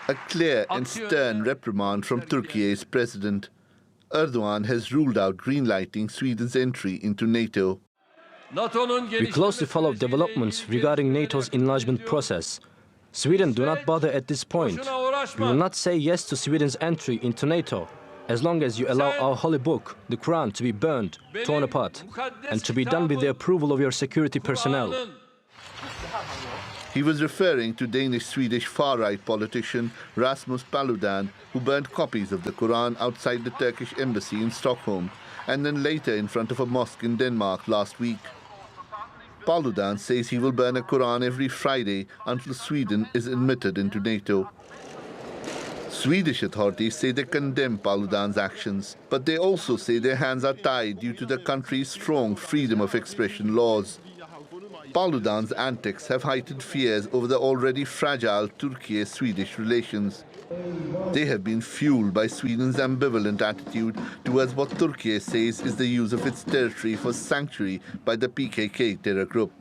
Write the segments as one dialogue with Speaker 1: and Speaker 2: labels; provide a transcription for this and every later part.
Speaker 1: A clear and stern reprimand from Turkey's president. Erdogan has ruled out greenlighting Sweden's entry into NATO.
Speaker 2: We closely follow developments regarding NATO's enlargement process. Sweden do not bother at this point. We will not say yes to Sweden's entry into NATO as long as you allow our holy book, the Quran, to be burned, torn apart, and to be done with the approval of your security personnel.
Speaker 1: He was referring to Danish-Swedish far-right politician Rasmus Paludan, who burned copies of the Quran outside the Turkish embassy in Stockholm, and then later in front of a mosque in Denmark last week. Paludan says he will burn a Quran every Friday until Sweden is admitted into NATO. Swedish authorities say they condemn Paludan's actions, but they also say their hands are tied due to the country's strong freedom of expression laws. Paludan's antics have heightened fears over the already fragile Turkey-Swedish relations. They have been fueled by Sweden's ambivalent attitude towards what Turkey says is the use of its territory for sanctuary by the PKK terror group.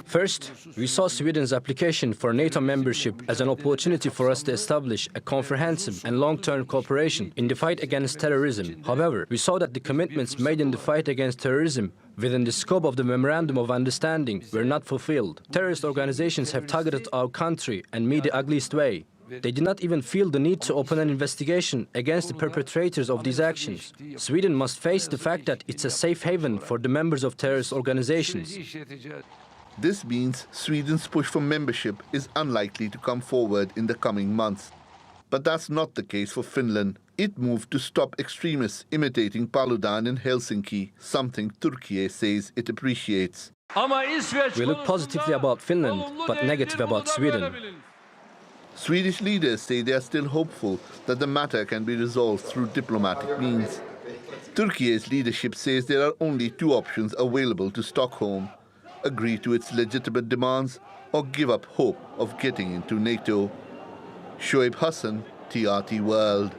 Speaker 2: First, we saw Sweden's application for NATO membership as an opportunity for us to establish a comprehensive and long-term cooperation in the fight against terrorism. However, we saw that the commitments made in the fight against terrorism within the scope of the Memorandum of Understanding were not fulfilled. Terrorist organizations have targeted our country and me the ugliest way. They did not even feel the need to open an investigation against the perpetrators of these actions. Sweden must face the fact that it's a safe haven for the members of terrorist organizations.
Speaker 1: This means Sweden's push for membership is unlikely to come forward in the coming months. But that's not the case for Finland. It moved to stop extremists imitating Paludan in Helsinki, something Turkey says it appreciates.
Speaker 2: We look positively about Finland, but negative about Sweden.
Speaker 1: Swedish leaders say they are still hopeful that the matter can be resolved through diplomatic means. Turkey's leadership says there are only two options available to Stockholm: agree to its legitimate demands or give up hope of getting into NATO. Shoaib Hassan, TRT World.